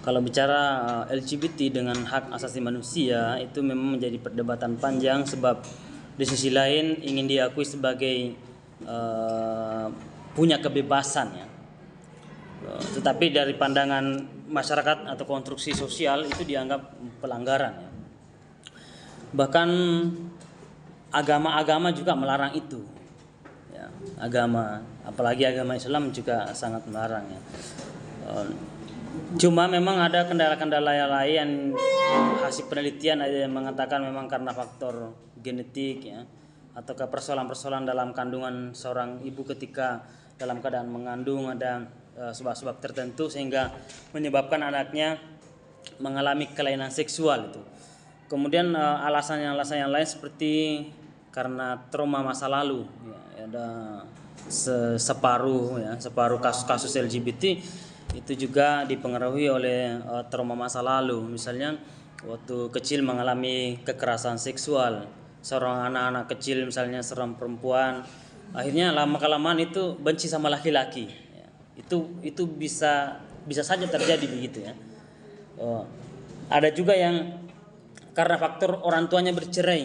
Kalau bicara LGBT dengan hak asasi manusia itu memang menjadi perdebatan panjang, sebab di sisi lain ingin diakui sebagai punya kebebasan ya. Tetapi dari pandangan masyarakat atau konstruksi sosial itu dianggap pelanggaran ya. Bahkan agama-agama juga melarang itu. Ya, agama, apalagi agama Islam juga sangat melarang ya. Cuma memang ada kendala-kendala yang lain, hasil penelitian ada yang mengatakan memang karena faktor genetik ya, ataukah persoalan-persoalan dalam kandungan seorang ibu ketika dalam keadaan mengandung, ada sebab-sebab tertentu sehingga menyebabkan anaknya mengalami kelainan seksual itu. Kemudian alasan yang lain seperti karena trauma masa lalu ya, ada separuh kasus-kasus LGBT itu juga dipengaruhi oleh trauma masa lalu. Misalnya waktu kecil mengalami kekerasan seksual, seorang anak-anak kecil misalnya seorang perempuan, akhirnya lama-kelamaan itu benci sama laki-laki ya. Itu bisa saja terjadi begitu ya. Ada juga yang karena faktor orang tuanya bercerai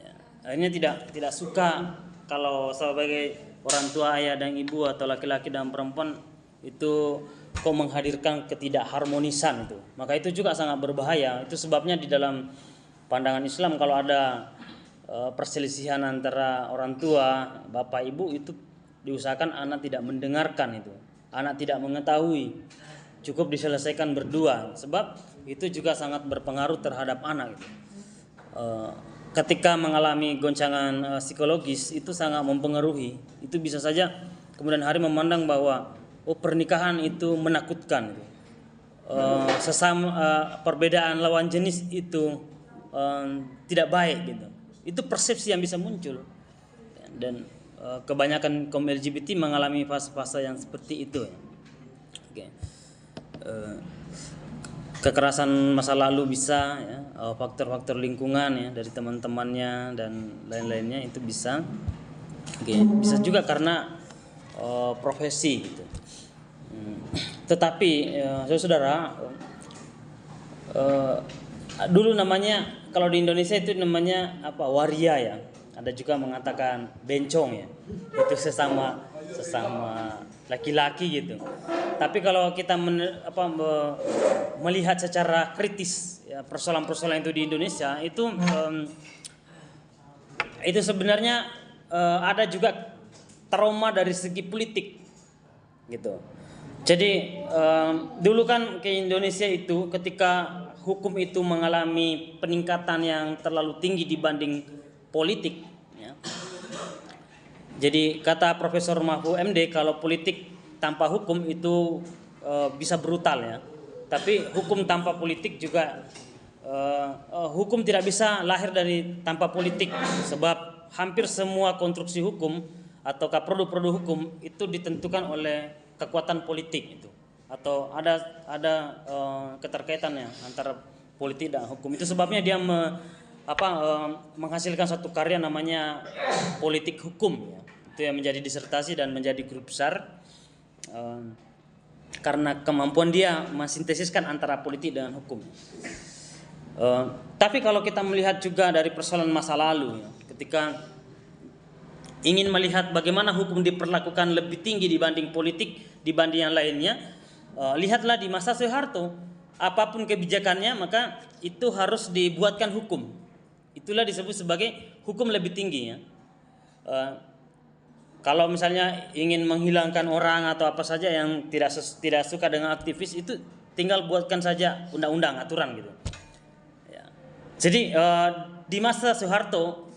ya, akhirnya tidak suka kalau sebagai orang tua, ayah dan ibu atau laki-laki dan perempuan itu kok menghadirkan ketidakharmonisan itu. Maka itu juga sangat berbahaya. Itu sebabnya di dalam pandangan Islam kalau ada perselisihan antara orang tua, bapak ibu, itu diusahakan anak tidak mendengarkan itu. Anak tidak mengetahui. Cukup diselesaikan berdua, sebab itu juga sangat berpengaruh terhadap anak itu. Ketika mengalami goncangan psikologis itu sangat mempengaruhi. Itu bisa saja kemudian hari memandang bahwa pernikahan itu menakutkan. Perbedaan lawan jenis itu tidak baik gitu. Itu persepsi yang bisa muncul. Dan kebanyakan kaum LGBT mengalami fase-fase yang seperti itu. Oke. Kekerasan masa lalu bisa ya, faktor-faktor lingkungan ya dari teman-temannya dan lain-lainnya itu bisa. Oke. Bisa juga karena profesi gitu. Tetapi saudara, dulu namanya kalau di Indonesia itu namanya apa, waria ya. Ada juga mengatakan bencong ya. Itu sesama laki-laki gitu. Tapi kalau kita melihat secara kritis ya, persoalan-persoalan itu di Indonesia itu sebenarnya ada juga trauma dari segi politik gitu. Jadi dulu kan ke Indonesia itu ketika hukum itu mengalami peningkatan yang terlalu tinggi dibanding politik ya. Jadi kata Profesor Mahfud MD, kalau politik tanpa hukum itu bisa brutal ya. Tapi hukum tanpa politik juga hukum tidak bisa lahir dari tanpa politik, sebab hampir semua konstruksi hukum ataukah produk-produk hukum itu ditentukan oleh kekuatan politik itu, atau ada keterkaitannya antara politik dan hukum. Itu sebabnya dia menghasilkan satu karya namanya politik hukum ya. Itu yang menjadi disertasi dan menjadi guru besar karena kemampuan dia mensintesiskan antara politik dan hukum. Tapi kalau kita melihat juga dari persoalan masa lalu ya, ketika ingin melihat bagaimana hukum diperlakukan lebih tinggi dibanding politik, dibanding yang lainnya, lihatlah di masa Soeharto, apapun kebijakannya maka itu harus dibuatkan hukum. Itulah disebut sebagai hukum lebih tinggi ya. Kalau misalnya ingin menghilangkan orang atau apa saja yang tidak suka dengan aktivis, itu tinggal buatkan saja undang-undang, aturan gitu. Ya. Jadi di masa Soeharto,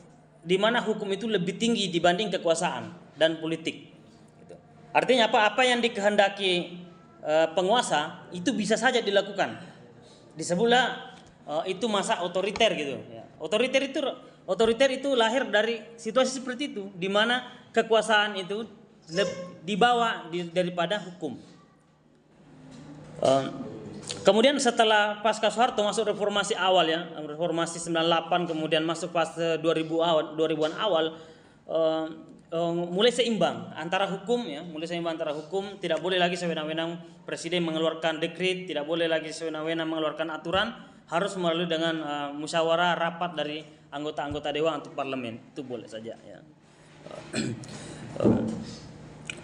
di mana hukum itu lebih tinggi dibanding kekuasaan dan politik. Gitu. Artinya apa yang dikehendaki penguasa itu bisa saja dilakukan. Disebutlah itu masa otoriter gitu. Ya. Otoriter itu lahir dari situasi seperti itu, di mana kekuasaan itu dibawa daripada hukum. Kemudian setelah pasca Soeharto masuk reformasi awal ya, reformasi 98, kemudian masuk fase 2000-an awal, mulai seimbang antara hukum ya, mulai seimbang antara hukum, tidak boleh lagi sewenang-wenang presiden mengeluarkan dekret, tidak boleh lagi sewenang-wenang mengeluarkan aturan, harus melalui dengan musyawarah rapat dari anggota-anggota dewan atau parlemen, itu boleh saja ya.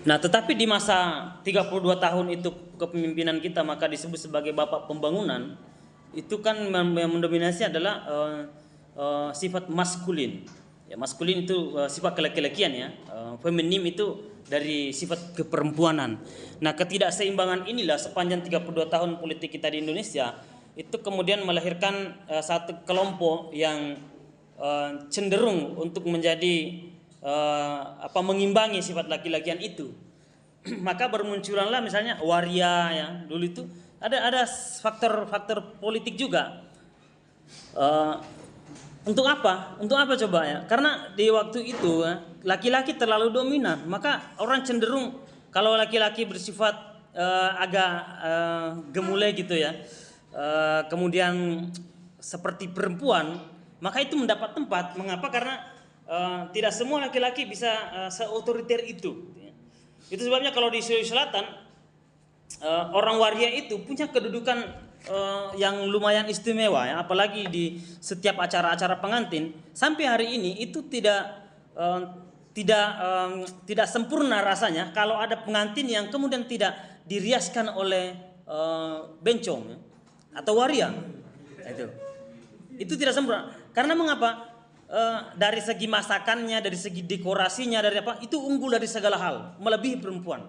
Nah, tetapi di masa 32 tahun itu kepemimpinan kita, maka disebut sebagai bapak pembangunan, itu kan yang mendominasi adalah sifat maskulin. Ya, maskulin itu sifat kelaki-lakian ya. Feminim itu dari sifat keperempuanan. Nah, ketidakseimbangan inilah sepanjang 32 tahun politik kita di Indonesia itu kemudian melahirkan satu kelompok yang cenderung untuk menjadi mengimbangi sifat laki-lakian itu. Maka bermunculanlah misalnya waria ya. Dulu itu ada faktor-faktor politik juga. Untuk apa? Untuk apa coba ya? Karena di waktu itu laki-laki terlalu dominan, maka orang cenderung kalau laki-laki bersifat agak gemulai gitu ya, kemudian seperti perempuan, maka itu mendapat tempat. Mengapa? Karena tidak semua laki-laki bisa seotoriter itu. Itu sebabnya kalau di Sulawesi Selatan orang waria itu punya kedudukan yang lumayan istimewa ya, apalagi di setiap acara-acara pengantin sampai hari ini itu tidak sempurna rasanya kalau ada pengantin yang kemudian tidak diriaskan oleh bencong ya, atau waria. Itu tidak sempurna. Karena mengapa? Dari segi masakannya, dari segi dekorasinya, dari apa itu unggul dari segala hal, melebihi perempuan.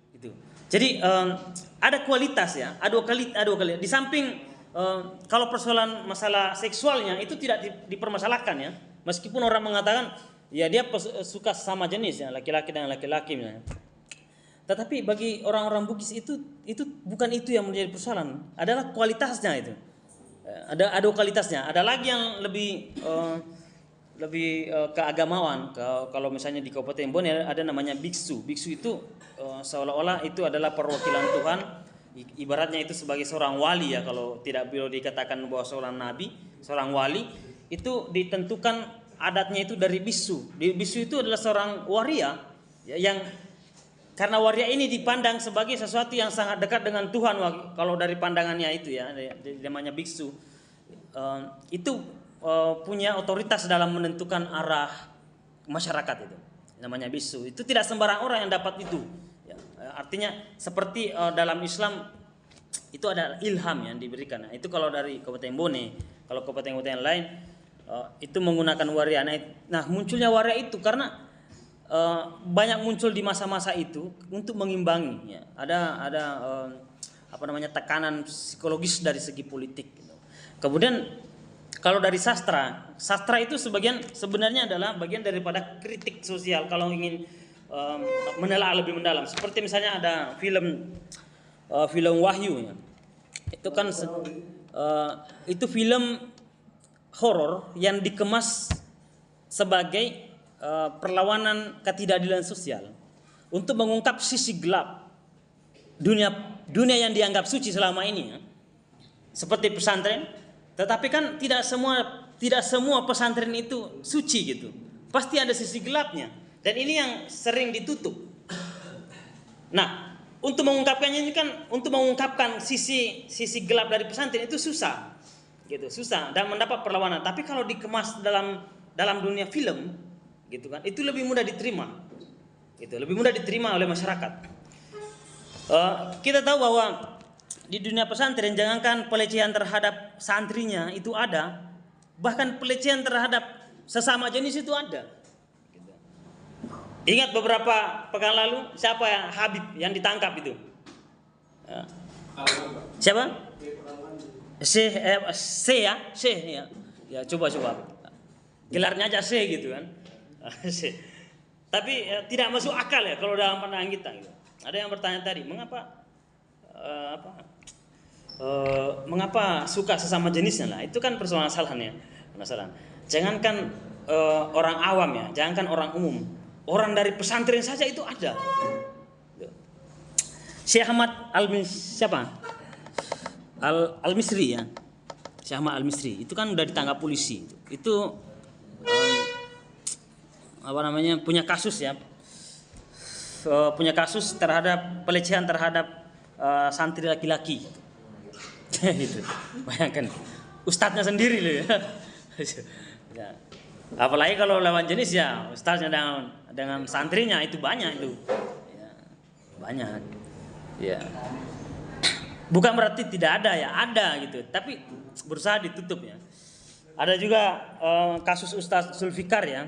Itu. Jadi ada kualitas ya, ada kualitas. Di samping kalau persoalan masalah seksualnya itu tidak dipermasalahkan ya, meskipun orang mengatakan ya dia suka sama jenis ya, laki-laki dengan laki-laki misalnya. Tetapi bagi orang-orang Bugis itu bukan itu yang menjadi persoalan, adalah kualitasnya itu. Ada kualitasnya. Ada lagi yang lebih keagamawan. Kalau misalnya di Kabupaten Bone ada namanya biksu. Biksu itu seolah-olah itu adalah perwakilan Tuhan. Ibaratnya itu sebagai seorang wali ya, kalau tidak boleh dikatakan bahwa seorang nabi, seorang wali itu ditentukan adatnya itu dari bisu. Bisu itu adalah seorang waria ya, yang karena waria ini dipandang sebagai sesuatu yang sangat dekat dengan Tuhan kalau dari pandangannya itu ya, namanya biksu. Itu punya otoritas dalam menentukan arah masyarakat itu. Namanya bisu. Itu tidak sembarang orang yang dapat itu. Ya, artinya seperti dalam Islam itu ada ilham yang diberikan. Nah, itu kalau dari Kabupaten Bone, kalau kabupaten-kabupaten lain itu menggunakan waria. Nah, munculnya waria itu karena banyak muncul di masa-masa itu untuk mengimbangi ya. Ada tekanan psikologis dari segi politik gitu. Kemudian kalau dari sastra itu sebenarnya adalah bagian daripada kritik sosial kalau ingin menelaah lebih mendalam. Seperti misalnya ada film Wahyu ya. Itu kan itu film horor yang dikemas sebagai perlawanan ketidakadilan sosial untuk mengungkap sisi gelap dunia yang dianggap suci selama ini ya. Seperti pesantren, tetapi kan tidak semua pesantren itu suci gitu. Pasti ada sisi gelapnya dan ini yang sering ditutup. Nah, untuk mengungkapkannya ini kan, untuk mengungkapkan sisi gelap dari pesantren itu susah. Gitu, susah dan mendapat perlawanan. Tapi kalau dikemas dalam dunia film gitu kan, itu lebih mudah diterima. Gitu, lebih mudah diterima oleh masyarakat. Kita tahu bahwa di dunia pesantren jangankan pelecehan terhadap santrinya itu ada, bahkan pelecehan terhadap sesama jenis itu ada. Gitu. Ingat beberapa pekan lalu siapa yang Habib yang ditangkap itu? Siapa? Syekh ya. Ya coba. Gelarnya aja Syekh gitu kan. Tapi tidak masuk akal ya kalau dalam pandangan kita gitu. Ada yang bertanya tadi, mengapa suka sesama jenisnya lah? Itu kan permasalahannya. Jangankan orang awam ya, jangankan orang umum, orang dari pesantren saja itu ada. Syekh Ahmad Al-Misri ya. Syekh Ahmad Al-Misri itu kan udah ditangkap polisi. Itu apa namanya, punya kasus ya, punya kasus terhadap pelecehan terhadap santri laki-laki. Gitu. Bayangkan ustadznya sendiri loh ya. Ya. Apalagi kalau lawan jenis ya ustadznya dengan santrinya itu banyak itu. Ya, banyak. Ya. Bukan berarti tidak ada ya, ada gitu. Tapi berusaha ditutup ya. Ada juga kasus Ustadz Zulfikar ya.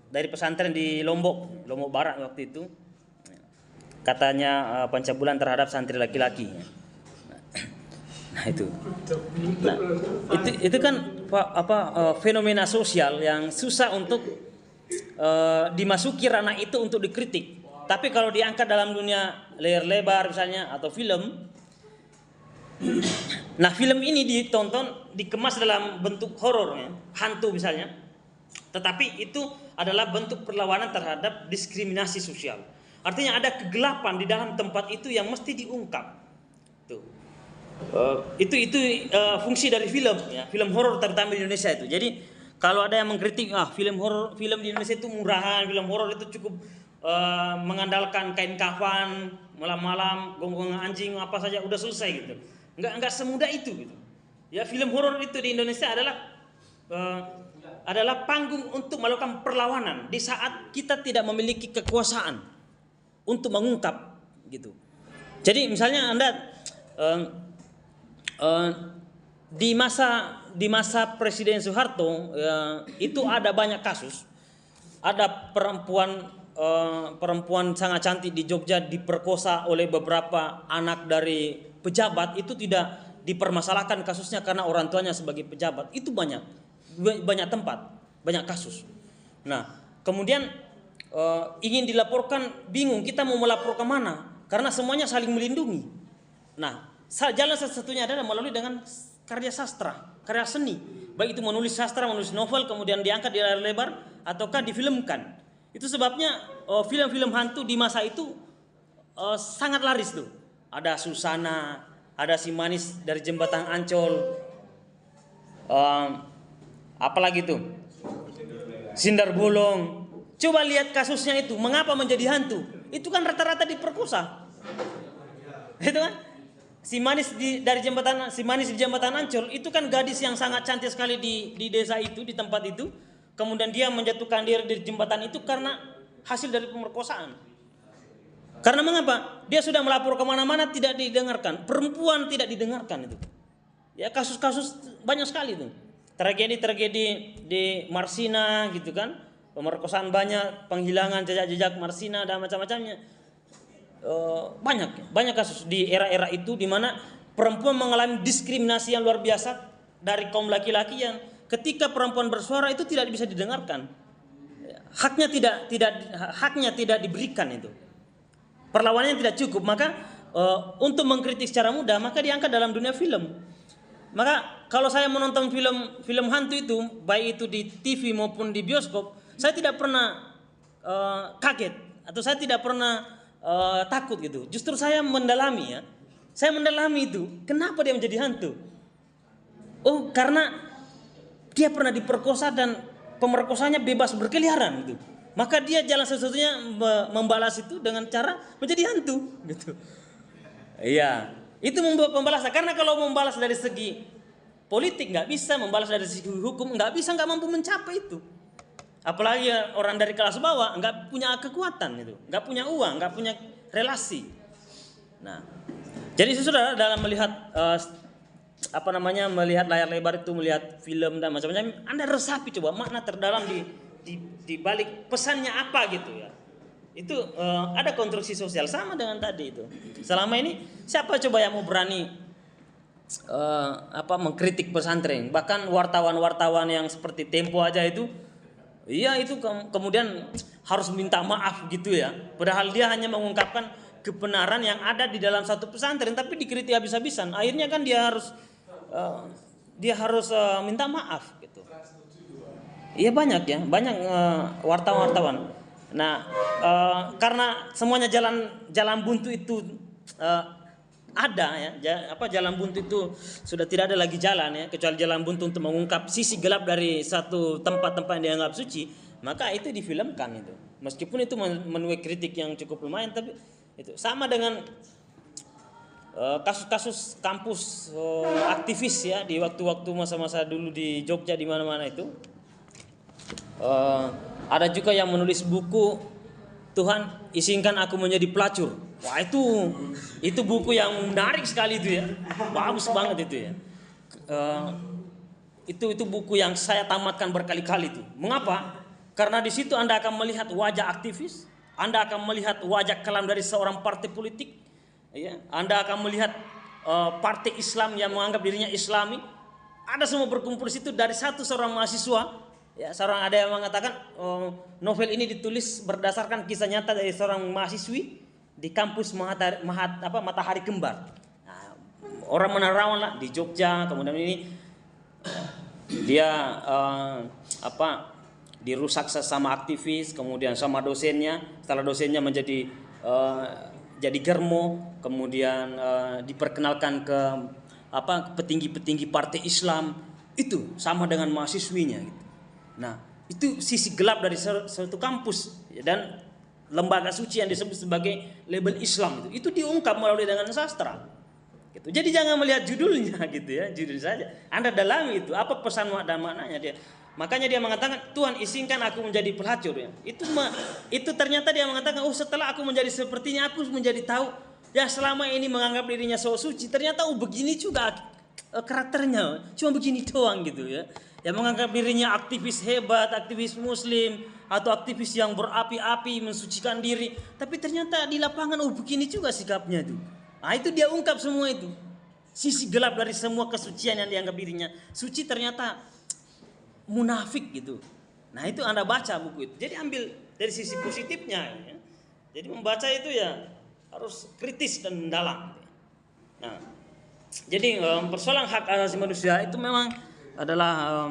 Dari pesantren di Lombok Barat waktu itu, katanya pencabulan terhadap santri laki-laki. Nah itu kan fenomena sosial yang susah untuk dimasuki ranah itu untuk dikritik. Tapi kalau diangkat dalam dunia layar lebar misalnya atau film, nah film ini ditonton dikemas dalam bentuk horor ya, hantu misalnya. Tetapi itu adalah bentuk perlawanan terhadap diskriminasi sosial. Artinya ada kegelapan di dalam tempat itu yang mesti diungkap. Tuh. Itu fungsi dari film ya, film horor terutama di Indonesia itu. Jadi kalau ada yang mengkritik film di Indonesia itu murahan, film horor itu cukup mengandalkan kain kafan, malam-malam gonggongan anjing apa saja udah selesai gitu. Enggak semudah itu gitu. Ya film horor itu di Indonesia adalah panggung untuk melakukan perlawanan di saat kita tidak memiliki kekuasaan untuk mengungkap gitu. Jadi misalnya Anda di masa Presiden Soeharto itu ada banyak kasus, ada perempuan sangat cantik di Jogja diperkosa oleh beberapa anak dari pejabat, itu tidak dipermasalahkan kasusnya karena orang tuanya sebagai pejabat. Itu banyak tempat, banyak kasus. Nah, kemudian ingin dilaporkan, bingung kita mau melapor ke mana karena semuanya saling melindungi. Nah, jalan satu-satunya adalah melalui dengan karya sastra, karya seni. Baik itu menulis sastra, menulis novel, kemudian diangkat di layar lebar ataukah difilmkan. Itu sebabnya film-film hantu di masa itu sangat laris tuh. Ada Susana, ada Si Manis dari Jembatan Ancol, apalagi tuh Sindar Bolong. Coba lihat kasusnya itu, mengapa menjadi hantu? Itu kan rata-rata diperkosa. Itu kan Si Manis di Jembatan Ancol itu kan gadis yang sangat cantik sekali di desa itu, di tempat itu. Kemudian dia menjatuhkan diri di jembatan itu karena hasil dari pemerkosaan. Karena mengapa? Dia sudah melapor kemana-mana tidak didengarkan. Perempuan tidak didengarkan itu. Ya kasus-kasus banyak sekali itu. Tragedi-tragedi di Marsina gitu kan. Pemerkosaan banyak, penghilangan jejak-jejak Marsina dan macam-macamnya. Banyak kasus di era-era itu di mana perempuan mengalami diskriminasi yang luar biasa dari kaum laki-laki yang ketika perempuan bersuara itu tidak bisa didengarkan. Haknya tidak diberikan itu. Perlawanannya tidak cukup, maka untuk mengkritik secara mudah maka diangkat dalam dunia film. Maka kalau saya menonton film hantu itu, baik itu di TV maupun di bioskop, saya tidak pernah kaget atau saya tidak pernah takut gitu. Justru saya mendalami ya. Saya mendalami itu, kenapa dia menjadi hantu? Oh, karena dia pernah diperkosa dan pemerkosanya bebas berkeliaran gitu. Maka dia jalan satu-satunya membalas itu dengan cara menjadi hantu gitu. Iya, itu membuat pembalasan. Karena kalau membalas dari segi politik nggak bisa, membalas dari segi hukum nggak bisa, nggak mampu mencapai itu. Apalagi orang dari kelas bawah nggak punya kekuatan itu, nggak punya uang, nggak punya relasi. Nah, jadi saudara dalam melihat melihat layar lebar itu, melihat film dan macam-macam, Anda resapi coba makna terdalam di balik pesannya apa gitu ya. Itu ada konstruksi sosial sama dengan tadi itu. Selama ini siapa coba yang mau berani mengkritik pesantren? Bahkan wartawan-wartawan yang seperti Tempo aja itu, iya itu kemudian harus minta maaf gitu ya. Padahal dia hanya mengungkapkan kebenaran yang ada di dalam satu pesantren, tapi dikritik habis-habisan. Akhirnya kan dia harus minta maaf gitu. Iya banyak wartawan-wartawan. Nah, karena semuanya jalan buntu itu ada ya, jalan buntu itu sudah tidak ada lagi jalan ya, kecuali jalan buntu untuk mengungkap sisi gelap dari satu tempat yang dianggap suci. maka itu difilmkan itu. Meskipun itu menuai kritik yang cukup lumayan, tapi itu sama dengan kasus-kasus kampus aktivis ya di waktu-waktu masa-masa dulu di Jogja di mana-mana itu. Ada juga yang menulis buku Tuhan izinkan aku menjadi pelacur. Wah itu buku yang menarik sekali itu ya, bagus banget itu ya. Itu buku yang saya tamatkan berkali-kali itu. Mengapa? Karena di situ Anda akan melihat wajah aktivis, Anda akan melihat wajah kelam dari seorang partai politik. Ya, Anda akan melihat partai Islam yang menganggap dirinya Islami. Ada semua berkumpul di situ dari seorang mahasiswa. Ya, seorang ada yang mengatakan novel ini ditulis berdasarkan kisah nyata dari seorang mahasiswi di kampus Matahari Kembar. Nah, orang menerawang lah di Jogja. Kemudian ini dia dirusak sama aktivis, kemudian sama dosennya. Setelah dosennya menjadi jadi germo, kemudian diperkenalkan ke petinggi-petinggi partai Islam, itu sama dengan mahasiswinya gitu. Nah, itu sisi gelap dari suatu kampus dan lembaga suci yang disebut sebagai label Islam itu diungkap melalui dengan sastra. Gitu. Jadi jangan melihat judulnya gitu ya, judul saja. Anda dalami itu apa pesan dan maknanya dia. Makanya dia mengatakan Tuhan izinkan aku menjadi pelacur ya. Itu ternyata dia mengatakan setelah aku menjadi sepertinya aku menjadi tahu ya selama ini menganggap dirinya so suci ternyata begini juga karakternya cuma begini doang gitu ya. Yang menganggap dirinya aktivis hebat, aktivis muslim atau aktivis yang berapi-api mensucikan diri, tapi ternyata di lapangan begini juga sikapnya tuh. Nah, itu dia ungkap semua itu. Sisi gelap dari semua kesucian yang dianggap dirinya suci ternyata munafik gitu. Nah, itu Anda baca buku itu. Jadi ambil dari sisi positifnya ya. Jadi membaca itu ya harus kritis dan mendalam. Nah, jadi persoalan hak asasi manusia itu memang adalah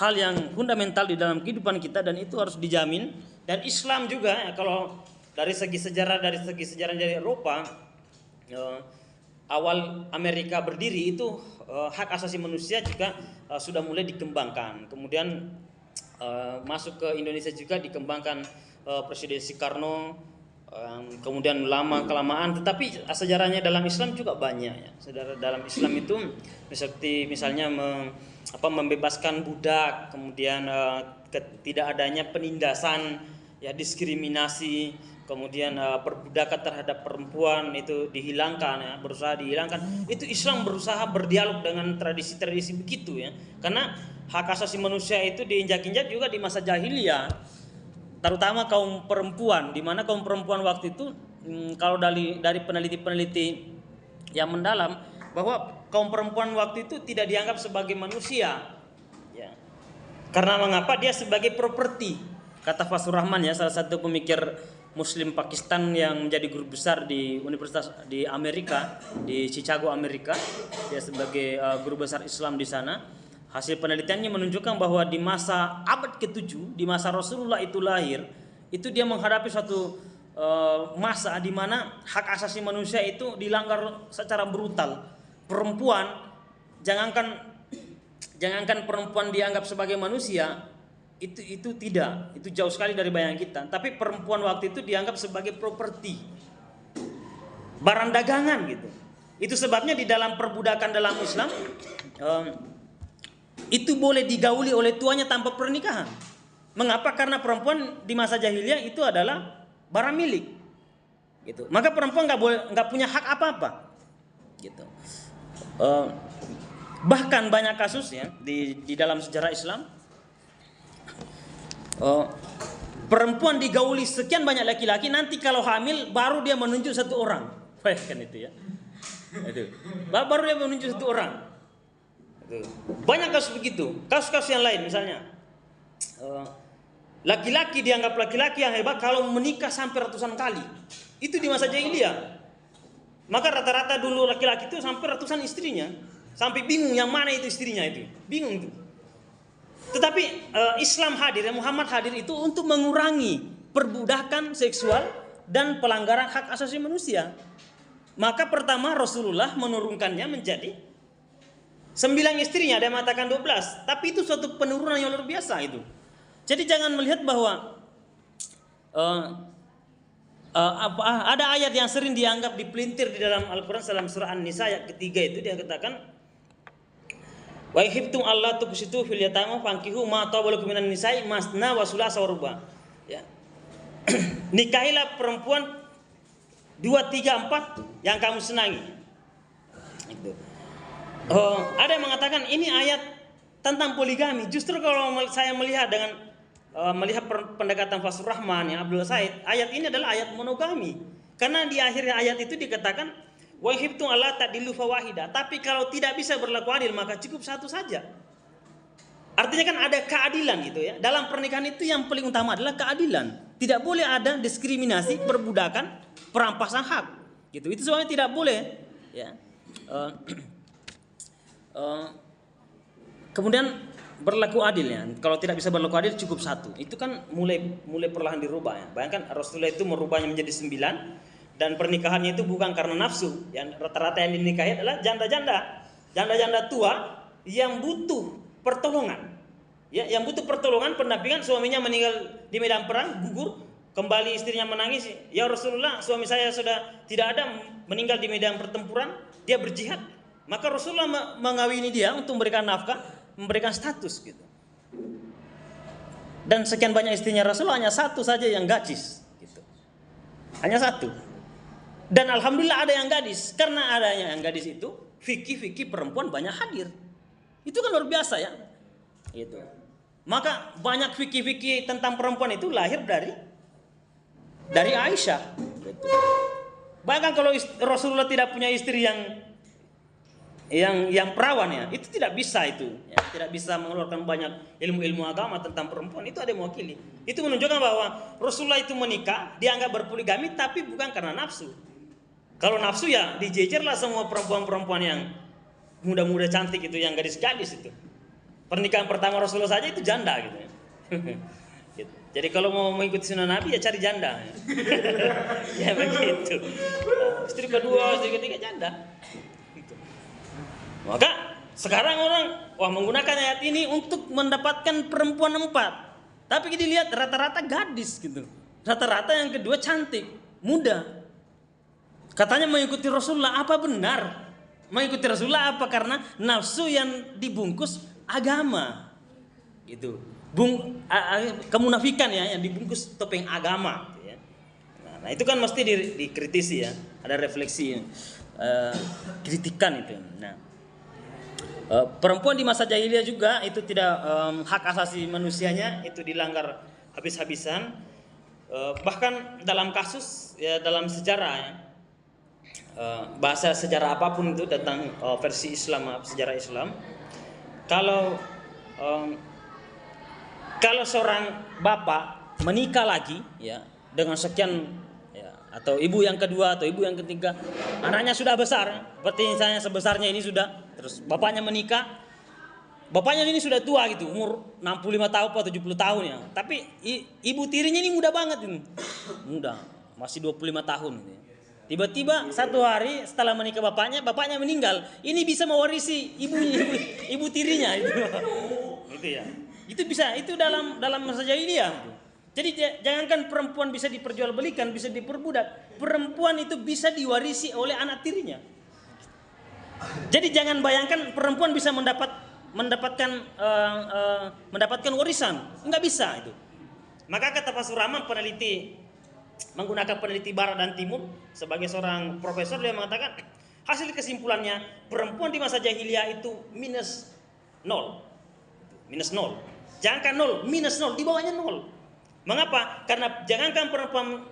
hal yang fundamental di dalam kehidupan kita dan itu harus dijamin. Dan Islam juga ya, kalau dari segi sejarah dari Eropa, awal Amerika berdiri itu hak asasi manusia juga sudah mulai dikembangkan. Kemudian masuk ke Indonesia juga dikembangkan Presiden Soekarno. Kemudian lama kelamaan, tetapi sejarahnya dalam Islam juga banyak ya. Sejarah dalam Islam itu seperti misalnya membebaskan budak, kemudian tidak adanya penindasan ya, diskriminasi, kemudian perbudakan terhadap perempuan itu dihilangkan ya, berusaha dihilangkan. Itu Islam berusaha berdialog dengan tradisi-tradisi begitu ya. Karena hak asasi manusia itu diinjak-injak juga di masa jahiliyah. Terutama kaum perempuan, di mana kaum perempuan waktu itu kalau dari peneliti-peneliti yang mendalam bahwa kaum perempuan waktu itu tidak dianggap sebagai manusia, ya. Karena mengapa? Dia sebagai properti. Kata Fazlur Rahman ya, salah satu pemikir Muslim Pakistan yang menjadi guru besar di Universitas di Amerika, di Chicago Amerika, dia sebagai guru besar Islam di sana. Hasil penelitiannya menunjukkan bahwa di masa abad ke-7, di masa Rasulullah itu lahir, itu dia menghadapi suatu masa di mana hak asasi manusia itu dilanggar secara brutal. Perempuan, jangankan perempuan dianggap sebagai manusia, itu tidak, itu jauh sekali dari bayangan kita. Tapi perempuan waktu itu dianggap sebagai properti, barang dagangan gitu. Itu sebabnya di dalam perbudakan dalam Islam itu boleh digauli oleh tuannya tanpa pernikahan. Mengapa? Karena perempuan di masa jahiliyah itu adalah barang milik, gitu. Maka perempuan nggak punya hak apa-apa, gitu. Bahkan banyak kasus ya di dalam sejarah Islam, perempuan digauli sekian banyak laki-laki, nanti kalau hamil baru dia menunjuk satu orang, kan itu ya. Itu baru dia menunjuk satu orang. Banyak kasus begitu. Kasus-kasus yang lain misalnya laki-laki dianggap laki-laki yang hebat kalau menikah sampai ratusan kali. Itu di masa jahiliyah. Maka rata-rata dulu laki-laki itu sampai ratusan istrinya, sampai bingung yang mana itu istrinya itu, bingung itu. Tetapi Islam hadir, Muhammad hadir itu untuk mengurangi perbudakan seksual dan pelanggaran hak asasi manusia. Maka pertama Rasulullah menurunkannya menjadi 9 istrinya, ada yang mengatakan 12. Tapi itu suatu penurunan yang luar biasa itu. Jadi jangan melihat bahwa ada ayat yang sering dianggap dipelintir di dalam Al-Quran dalam surah An-Nisa ayat ketiga itu dia katakan wa ihibtum alla tuqsitu fil yatama fankihu ma tawalakum minan nisa'i masna wa sulasa wa ruba. Ya. Nikahilah perempuan 2, 3, 4 yang kamu senangi. Itu. Ada yang mengatakan ini ayat tentang poligami. Justru kalau saya melihat dengan melihat pendekatan Fasur Rahman yang Abdul Said, ayat ini adalah ayat monogami. Karena di akhir ayat itu dikatakan wa hibtum alla ta'dilu fawahida. Tapi kalau tidak bisa berlaku adil maka cukup satu saja. Artinya kan ada keadilan gitu ya. Dalam pernikahan itu yang paling utama adalah keadilan. Tidak boleh ada diskriminasi, perbudakan, perampasan hak. Gitu. Itu semuanya tidak boleh ya. Kemudian berlaku adil ya. Kalau tidak bisa berlaku adil cukup satu. Itu kan mulai perlahan dirubah ya. Bayangkan Rasulullah itu merubahnya menjadi 9 dan pernikahannya itu bukan karena nafsu. Yang rata-rata yang dinikahi adalah janda-janda tua yang butuh pertolongan. Ya, yang butuh pertolongan, pendampingan. Suaminya meninggal di medan perang, gugur, kembali istrinya menangis, "Ya Rasulullah, suami saya sudah tidak ada, meninggal di medan pertempuran, dia berjihad." Maka Rasulullah mengawini dia untuk memberikan nafkah, memberikan status gitu. Dan sekian banyak istrinya Rasulullah hanya satu saja yang gadis gitu. Hanya satu. Dan alhamdulillah ada yang gadis. Karena adanya yang gadis itu, fikih perempuan banyak hadir. Itu kan luar biasa ya. Gitu. Maka banyak fikih tentang perempuan itu lahir dari Aisyah gitu. Bahkan kalau Rasulullah tidak punya istri yang perawan ya, itu tidak bisa itu ya, tidak bisa mengeluarkan banyak ilmu agama tentang perempuan, itu ada yang mewakili. Itu menunjukkan bahwa Rasulullah itu menikah dianggap berpoligami tapi bukan karena nafsu. Kalau nafsu ya dijejerlah semua perempuan-perempuan yang muda-muda cantik itu, yang gadis-gadis itu. Pernikahan pertama Rasulullah saja itu janda gitu ya. Gitu. Jadi kalau mau mengikuti sunnah Nabi ya cari janda. Ya begitu. Istri kedua, istri ketiga janda. Maka sekarang orang menggunakan ayat ini untuk mendapatkan perempuan 4. Tapi dilihat rata-rata gadis gitu. Rata-rata yang kedua cantik, muda. Katanya mengikuti Rasulullah, apa benar? Mengikuti Rasulullah apa karena nafsu yang dibungkus agama. Gitu. Kemunafikan ya yang dibungkus topeng agama gitu ya. Nah, itu kan mesti dikritisi ya. Ada refleksi kritikan itu. Nah, perempuan di masa jahiliyah juga itu tidak hak asasi manusianya itu dilanggar habis-habisan. Bahkan dalam kasus ya, dalam sejarah ya, bahasa sejarah apapun itu tentang versi Islam, sejarah Islam, kalau seorang bapak menikah lagi ya dengan sekian ya, atau ibu yang kedua atau ibu yang ketiga, anaknya sudah besar, seperti misalnya sebesarnya ini sudah, terus bapaknya menikah, bapaknya ini sudah tua gitu, umur 65 tahun atau 70 tahun ya, tapi ibu tirinya ini muda banget ini, muda, masih 25 tahun gitu. Tiba-tiba satu hari setelah menikah bapaknya meninggal, ini bisa mewarisi ibu tirinya itu. Gitu ya. Itu bisa, itu dalam masa jahiliyah. Jadi jangankan perempuan bisa diperjualbelikan, bisa diperbudak, perempuan itu bisa diwarisi oleh anak tirinya. Jadi jangan bayangkan perempuan bisa mendapatkan warisan, nggak bisa itu. Maka kata Pak Surahman, menggunakan peneliti Barat dan Timur sebagai seorang profesor, dia mengatakan hasil kesimpulannya perempuan di masa jahiliyah itu minus 0. Jangankan 0, minus 0, di bawahnya 0. Mengapa? Karena jangankan perempuan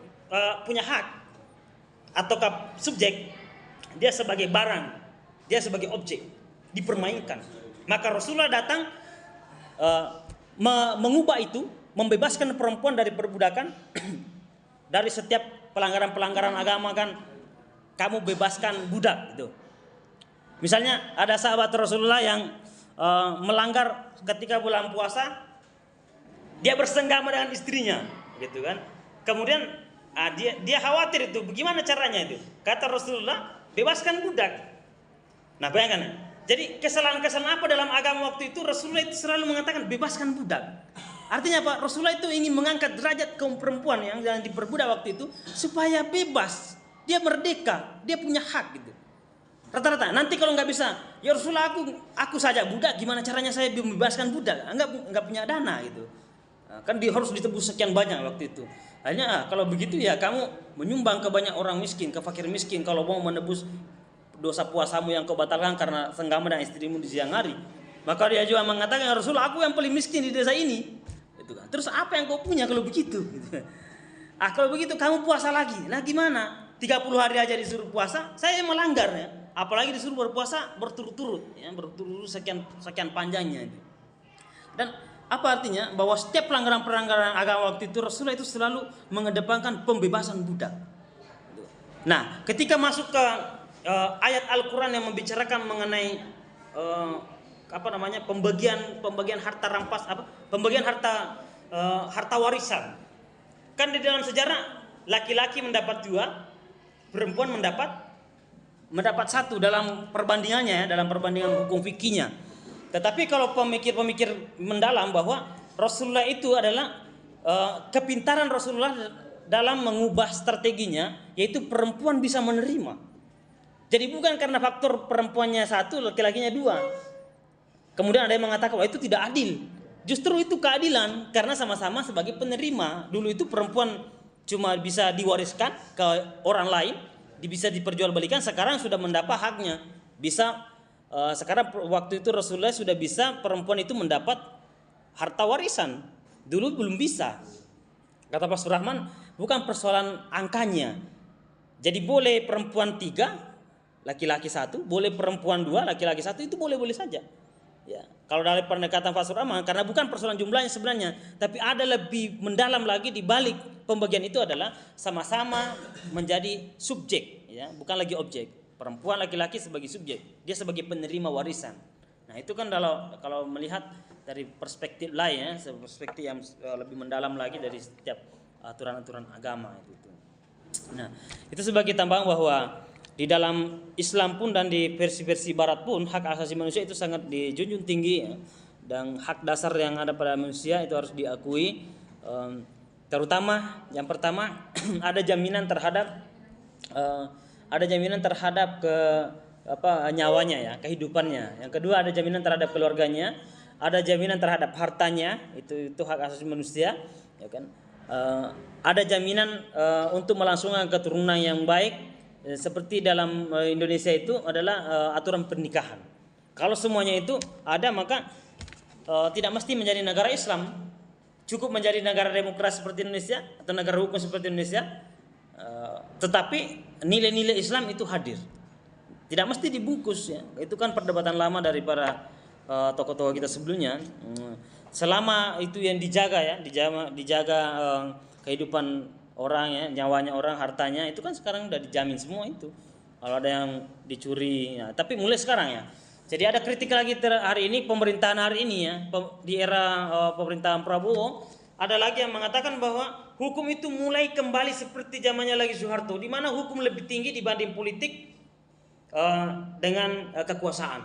punya hak ataukah subjek, dia sebagai barang, dia sebagai objek, dipermainkan. Maka Rasulullah datang mengubah itu, membebaskan perempuan dari perbudakan. Dari setiap pelanggaran agama kan kamu bebaskan budak itu. Misalnya ada sahabat Rasulullah yang melanggar ketika bulan puasa, dia bersenggama dengan istrinya, gitu kan. Kemudian dia khawatir itu, bagaimana caranya itu? Kata Rasulullah, bebaskan budak. Nah bayangkan, jadi kesalahan apa dalam agama waktu itu? Rasulullah itu selalu mengatakan bebaskan budak. Artinya apa? Rasulullah itu ingin mengangkat derajat kaum perempuan yang diperbudak waktu itu supaya bebas, dia merdeka, dia punya hak gitu. Rata-rata. Nanti kalau nggak bisa, ya Rasulullah aku saja budak, gimana caranya saya membebaskan budak? Nggak punya dana gitu. Nah, kan dia harus ditebus sekian banyak waktu itu. Akhirnya kalau begitu ya kamu menyumbang ke banyak orang miskin, ke fakir miskin kalau mau menebus dosa puasamu yang kau batalkan karena senggama dan istrimu di siang hari. Maka dia juga mengatakan, ya Rasulullah, aku yang paling miskin di desa ini. Itu kan. Terus apa yang kau punya kalau begitu? Kalau begitu kamu puasa lagi. Nah gimana? 30 hari aja disuruh puasa, saya melanggar ya. Apalagi disuruh berpuasa berturut-turut, ya, berturut-turut sekian panjangnya. Dan apa artinya? Bahwa setiap pelanggaran-pelanggaran agama waktu itu Rasulullah itu selalu mengedepankan pembebasan budak. Nah, ketika masuk ke ayat Al-Quran yang membicarakan mengenai pembagian harta rampas, pembagian harta warisan. Kan di dalam sejarah laki-laki mendapat 2, perempuan mendapat 1 dalam perbandingannya ya, dalam perbandingan hukum fikihnya. Tetapi kalau pemikir-pemikir mendalam bahwa Rasulullah itu adalah kepintaran Rasulullah dalam mengubah strateginya, yaitu perempuan bisa menerima. Jadi bukan karena faktor perempuannya 1, laki-lakinya 2. Kemudian ada yang mengatakan bahwa itu tidak adil. Justru itu keadilan karena sama-sama sebagai penerima. Dulu itu perempuan cuma bisa diwariskan ke orang lain, bisa diperjualbelikan. Sekarang sudah mendapat haknya. Sekarang waktu itu Rasulullah sudah bisa perempuan itu mendapat harta warisan. Dulu belum bisa. Kata Pak Surahman, bukan persoalan angkanya. Jadi boleh perempuan 3, laki-laki 1, boleh perempuan 2, laki-laki 1, itu boleh-boleh saja. Ya, kalau dari pendekatan Pak Surahman, karena bukan persoalan jumlahnya sebenarnya, tapi ada lebih mendalam lagi di balik pembagian itu adalah sama-sama menjadi subjek, ya, bukan lagi objek. Perempuan laki-laki sebagai subjek, dia sebagai penerima warisan. Nah itu kan kalau melihat dari perspektif lain, ya, perspektif yang lebih mendalam lagi dari setiap aturan-aturan agama itu. Nah itu sebagai tambahan bahwa di dalam Islam pun dan di versi-versi Barat pun hak asasi manusia itu sangat dijunjung tinggi, ya. Dan hak dasar yang ada pada manusia itu harus diakui. Terutama yang pertama ada jaminan terhadap nyawanya, ya, kehidupannya. Yang kedua ada jaminan terhadap keluarganya, ada jaminan terhadap hartanya, itu hak asasi manusia, ya kan. Ada jaminan untuk melangsungkan keturunan yang baik. Seperti dalam Indonesia itu adalah aturan pernikahan. Kalau semuanya itu ada, maka tidak mesti menjadi negara Islam. Cukup menjadi negara demokrasi seperti Indonesia atau negara hukum seperti Indonesia. Tetapi nilai-nilai Islam itu hadir. Tidak mesti dibungkus, ya. Itu kan perdebatan lama dari para tokoh-tokoh kita sebelumnya. Selama itu yang dijaga, ya, dijaga kehidupan orang, ya, nyawanya orang, hartanya, itu kan sekarang udah dijamin semua itu. Kalau ada yang dicuri, ya. Tapi mulai sekarang, ya. Jadi ada kritik lagi hari ini, pemerintahan hari ini, ya, di era pemerintahan Prabowo, ada lagi yang mengatakan bahwa hukum itu mulai kembali seperti zamannya lagi Soeharto, di mana hukum lebih tinggi dibanding politik dengan kekuasaan.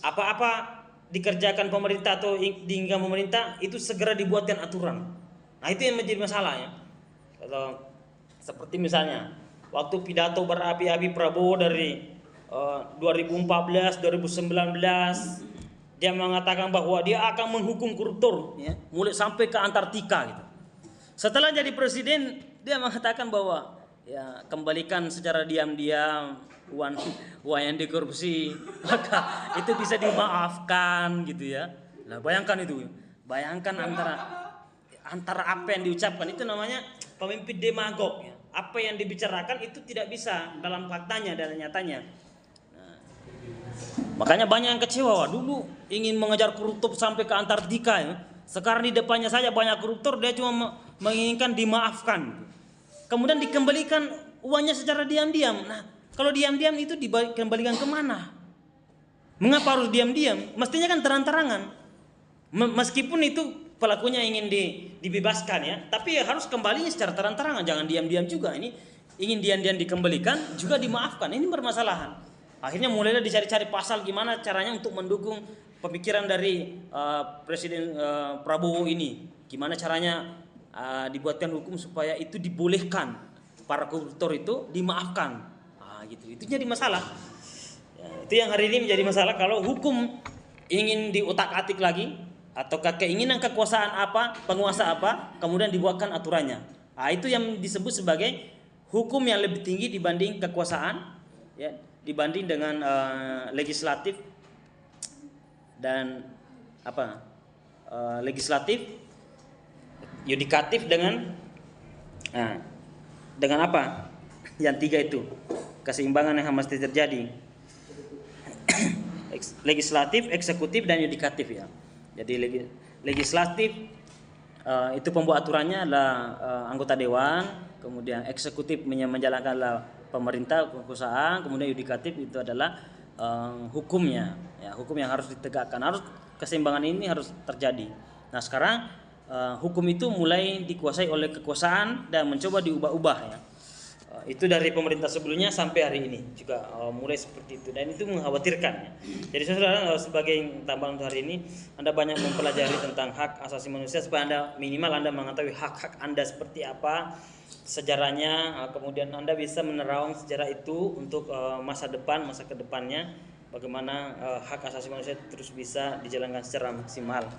Apa-apa dikerjakan pemerintah atau diinginkan pemerintah itu segera dibuatkan aturan. Nah itu yang menjadi masalah, ya. Kalau seperti misalnya waktu pidato berapi-api Prabowo dari 2014, 2019, dia mengatakan bahwa dia akan menghukum koruptor, ya, mulai sampai ke Antartika gitu. Setelah jadi presiden, dia mengatakan bahwa, ya, kembalikan secara diam-diam uang yang dikorupsi, maka itu bisa dimaafkan gitu, ya. Nah bayangkan itu, bayangkan antara apa yang diucapkan itu namanya pemimpin demagog, ya. Apa yang dibicarakan itu tidak bisa dalam faktanya dan nyatanya. Nah, makanya banyak yang kecewa. Dulu ingin mengejar koruptor sampai ke Antartika, ya. Sekarang di depannya saja banyak koruptor, dia cuma menginginkan dimaafkan. Kemudian dikembalikan uangnya secara diam-diam. Nah, kalau diam-diam itu dikembalikan kemana? Mengapa harus diam-diam? Mestinya kan terang-terangan. Meskipun itu pelakunya ingin dibebaskan, ya, tapi harus kembalinya secara terang-terangan, jangan diam-diam juga. Ini ingin diam-diam dikembalikan juga dimaafkan, ini bermasalahan. Akhirnya mulailah dicari-cari pasal gimana caranya untuk mendukung pemikiran dari Presiden Prabowo ini. Gimana caranya dibuatkan hukum supaya itu dibolehkan, para koruptor itu dimaafkan. Gitu. Itu jadi masalah. Ya, itu yang hari ini menjadi masalah kalau hukum ingin diutak-atik lagi, ataukah keinginan kekuasaan apa, penguasa apa, kemudian dibuatkan aturannya. Itu yang disebut sebagai hukum yang lebih tinggi dibanding kekuasaan, ya, dibanding dengan legislatif dan legislatif, yudikatif dengan apa? Yang tiga itu keseimbangan yang mesti terjadi. Legislatif, eksekutif, dan yudikatif ya. Jadi legislatif itu pembuat aturannya adalah anggota dewan, kemudian eksekutif menjalankan adalah pemerintah, kekuasaan, kemudian yudikatif itu adalah hukumnya, ya, hukum yang harus ditegakkan, harus keseimbangan ini harus terjadi. Nah sekarang hukum itu mulai dikuasai oleh kekuasaan dan mencoba diubah-ubah ya. Itu dari pemerintah sebelumnya sampai hari ini juga mulai seperti itu, dan itu mengkhawatirkan ya. Jadi saudara, sebagai tambahan untuk hari ini, Anda banyak mempelajari tentang hak asasi manusia supaya Anda minimal Anda mengetahui hak-hak Anda seperti apa, sejarahnya, kemudian Anda bisa menerawang sejarah itu untuk masa depan, masa kedepannya, bagaimana hak asasi manusia terus bisa dijalankan secara maksimal.